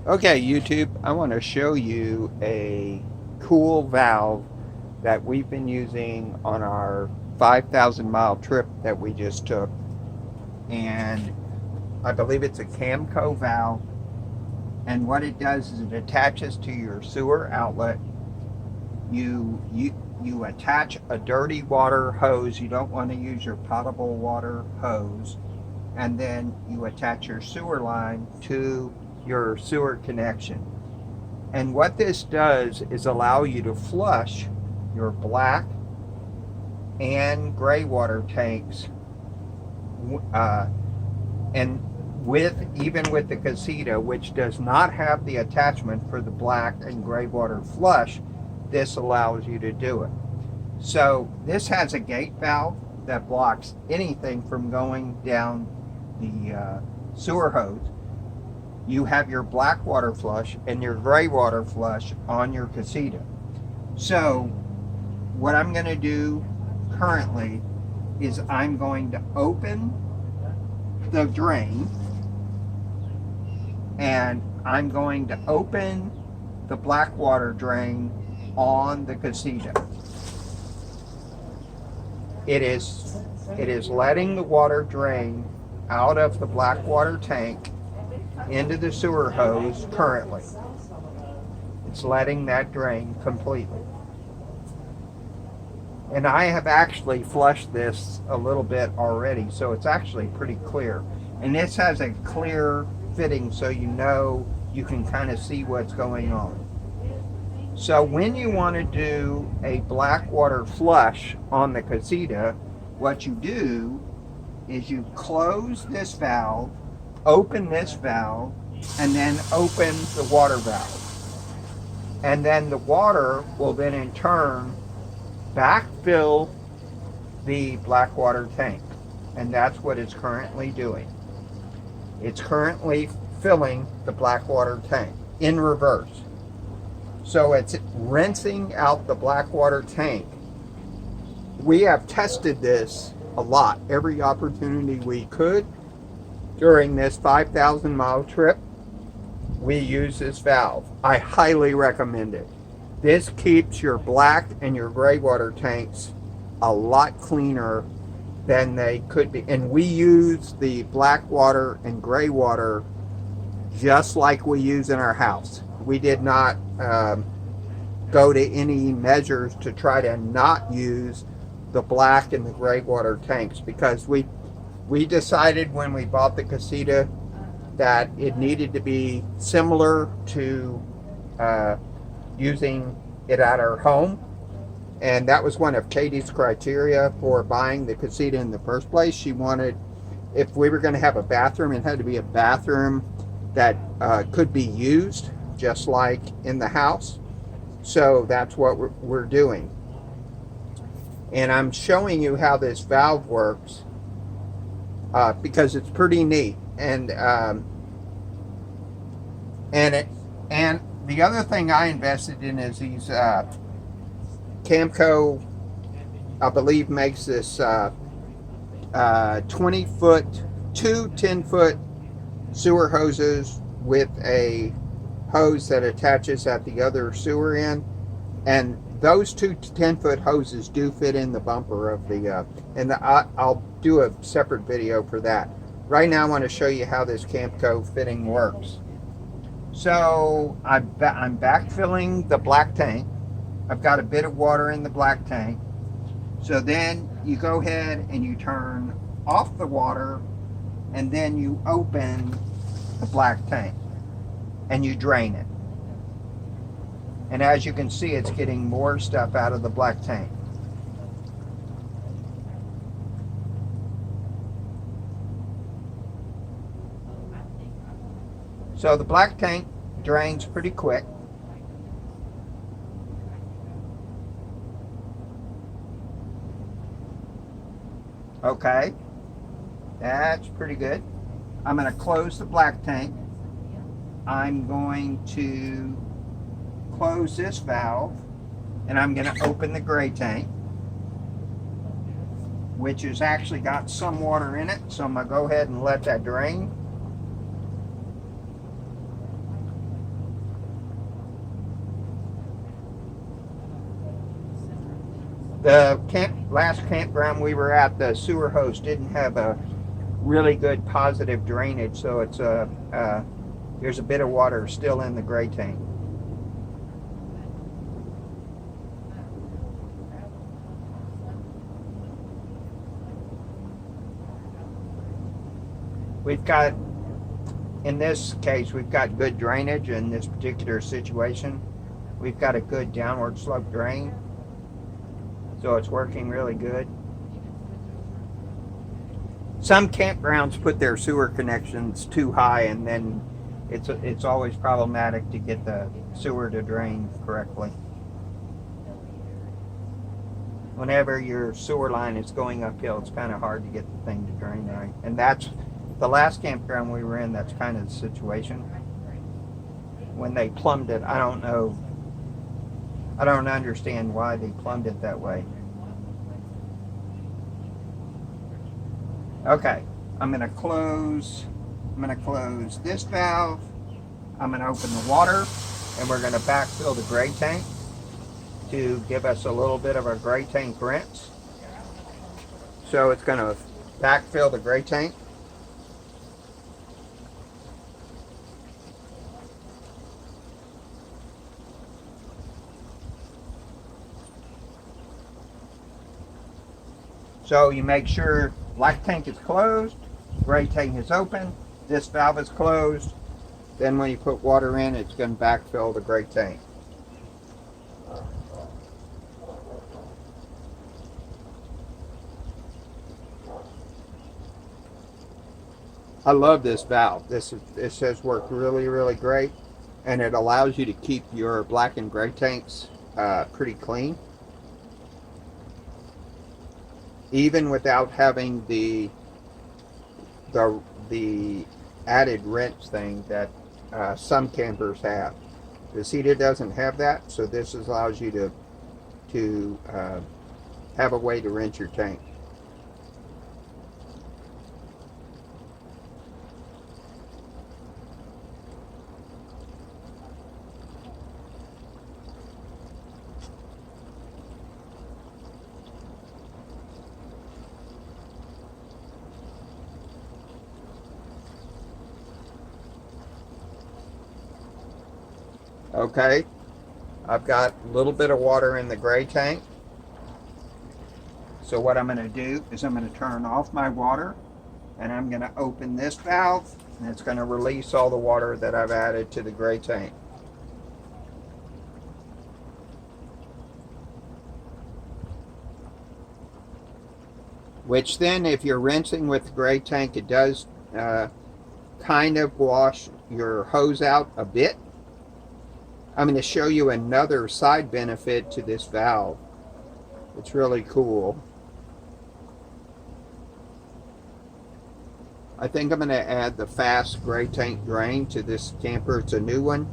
Okay, YouTube, I want to show you a cool valve that we've been using on our 5,000 mile trip that we just took. And I believe it's a Camco valve. And what it does is it attaches to your sewer outlet. You attach a dirty water hose. You don't want to use your potable water hose. And then you attach your sewer line to your sewer connection. And what this does is allow you to flush your black and gray water tanks, and even with the Casita, which does not have the attachment for the black and gray water flush, this allows you to do it. So this has a gate valve that blocks anything from going down the sewer hose. You have your black water flush and your gray water flush on your Casita. So what I'm going to do currently is I'm going to open the drain, and I'm going to open the black water drain on the Casita. It is letting the water drain out of the black water tank into the sewer hose currently. It's letting that drain completely. And I have actually flushed this a little bit already, so it's actually pretty clear. And this has a clear fitting, so you know you can kind of see what's going on. So when you want to do a black water flush on the Casita, what you do is you close this valve, open this valve, and then open the water valve. And then the water will then in turn backfill the black water tank. And that's what it's currently doing. It's currently filling the black water tank in reverse. So it's rinsing out the black water tank. We have tested this a lot, every opportunity we could. During this 5,000 mile trip, we use this valve. I highly recommend it. This keeps your black and your gray water tanks a lot cleaner than they could be. And we use the black water and gray water just like we use in our house. We did not go to any measures to try to not use the black and the gray water tanks, because we decided when we bought the Casita that it needed to be similar to using it at our home. And that was one of Katie's criteria for buying the Casita in the first place. She wanted, if we were going to have a bathroom, it had to be a bathroom that could be used just like in the house. So that's what we're doing. And I'm showing you how this valve works because it's pretty neat. And the other thing I invested in is these Camco, I believe, makes this 20-foot, two 10-foot sewer hoses with a hose that attaches at the other sewer end. And those two 10-foot hoses do fit in the bumper of the, I'll do a separate video for that. Right now I want to show you how this Camco fitting works. So I'm backfilling the black tank. I've got a bit of water in the black tank. So then you go ahead and you turn off the water, and then you open the black tank and you drain it. And as you can see, it's getting more stuff out of the black tank. So the black tank drains pretty quick. Okay, that's pretty good. I'm going to close the black tank. I'm going to close this valve, and I'm going to open the gray tank, which has actually got some water in it. So I'm going to go ahead and let that drain. The last campground we were at, the sewer hose didn't have a really good positive drainage, so it's there's a bit of water still in the gray tank. We've got, in this case, we've got good drainage in this particular situation. We've got a good downward slope drain, so it's working really good. Some campgrounds put their sewer connections too high, and then it's always problematic to get the sewer to drain correctly. Whenever your sewer line is going uphill, it's kind of hard to get the thing to drain right. And that's the last campground we were in. That's kind of the situation. When they plumbed it, I don't know. I don't understand why they plumbed it that way. Okay, I'm going to close this valve. I'm going to open the water, and we're going to backfill the gray tank to give us a little bit of a gray tank rinse. So it's going to backfill the gray tank. So you make sure black tank is closed, gray tank is open, this valve is closed. Then when you put water in, it's going to backfill the gray tank. I love this valve. This has worked really, really great, and it allows you to keep your black and gray tanks pretty clean, even without having the added rinse thing that some campers have. Casita doesn't have that, so this allows you to have a way to rinse your tank. Okay, I've got a little bit of water in the gray tank. So what I'm going to do is I'm going to turn off my water, and I'm going to open this valve, and it's going to release all the water that I've added to the gray tank. Which then, if you're rinsing with the gray tank, it does kind of wash your hose out a bit. I'm going to show you another side benefit to this valve. It's really cool. I think I'm going to add the fast gray tank drain to this camper. It's a new one,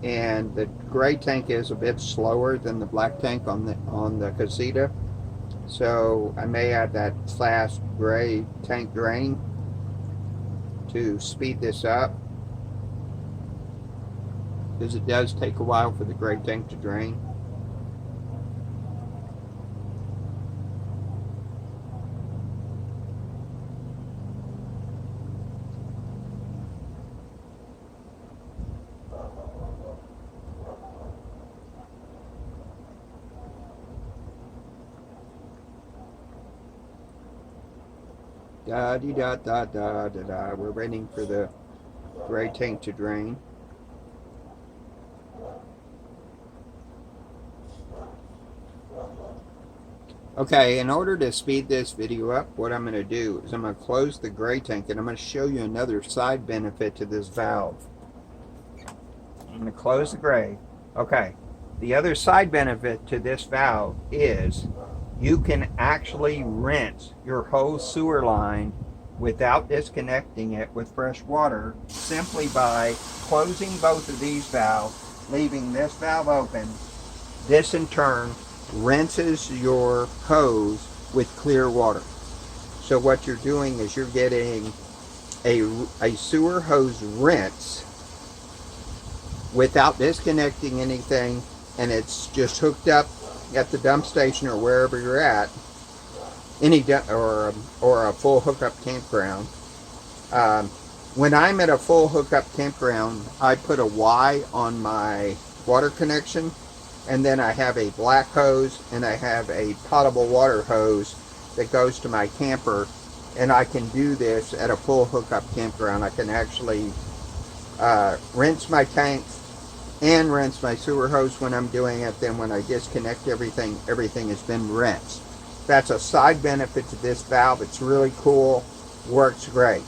and the gray tank is a bit slower than the black tank on the Casita. So I may add that fast gray tank drain to speed this up, because it does take a while for the gray tank to drain. Da-dee-da-da-da-da-da. We're waiting for the gray tank to drain. Okay, in order to speed this video up, what I'm going to do is I'm going to close the gray tank, and I'm going to show you another side benefit to this valve. I'm going to close the gray. Okay, the other side benefit to this valve is you can actually rinse your whole sewer line without disconnecting it with fresh water, simply by closing both of these valves, leaving this valve open. This in turn rinses your hose with clear water. So what you're doing is you're getting a sewer hose rinse without disconnecting anything, and it's just hooked up at the dump station or wherever you're at, or a full hookup campground. When I'm at a full hookup campground, I put a Y on my water connection, and then I have a black hose and I have a potable water hose that goes to my camper, and I can do this at a full hookup campground. I can actually rinse my tanks and rinse my sewer hose when I'm doing it. Then when I disconnect everything has been rinsed. That's a side benefit to this valve. It's really cool, works great.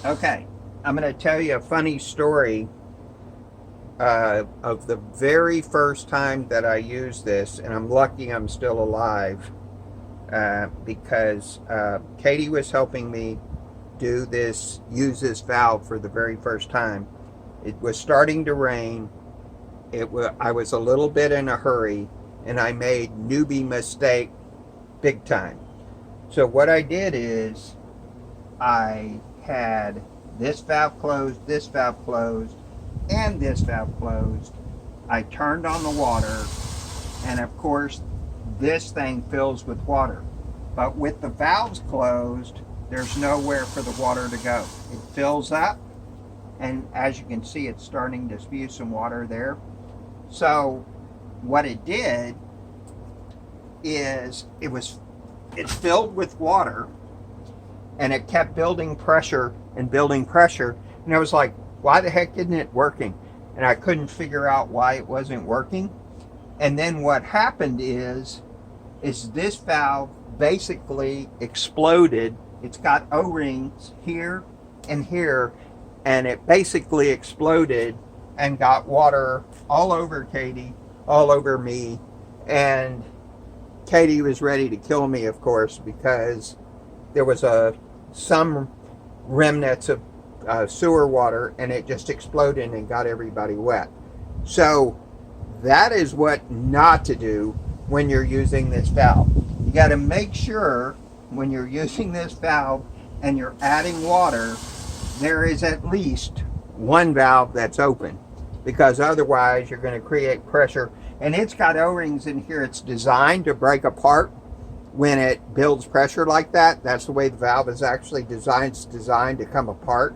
Okay, I'm going to tell you a funny story of the very first time that I used this, and I'm lucky I'm still alive because Katie was helping me use this valve for the very first time. It was starting to rain. I was a little bit in a hurry, and I made newbie mistake big time. So what I did is I had this valve closed, and this valve closed. I turned on the water, and of course this thing fills with water. But with the valves closed, there's nowhere for the water to go. It fills up, and as you can see, it's starting to spew some water there. So what it did is it filled with water, and it kept building pressure and building pressure. And I was like, why the heck isn't it working? And I couldn't figure out why it wasn't working. And then what happened is this valve basically exploded. It's got O-rings here and here, and it basically exploded and got water all over Katie, all over me. And Katie was ready to kill me, of course, because there was some remnants of sewer water, and it just exploded and got everybody wet. So that is what not to do when you're using this valve. You got to make sure when you're using this valve and you're adding water, there is at least one valve that's open, because otherwise you're going to create pressure. And it's got O-rings in here. It's designed to break apart when it builds pressure like that. That's the way the valve is actually designed. It's designed to come apart,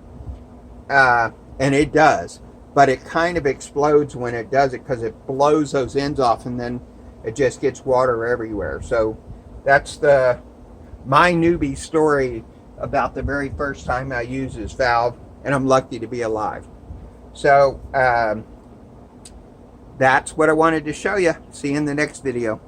and it does, but it kind of explodes when it does it, because it blows those ends off, and then it just gets water everywhere. So that's my newbie story about the very first time I used this valve, and I'm lucky to be alive. So that's what I wanted to show you. See you in the next video.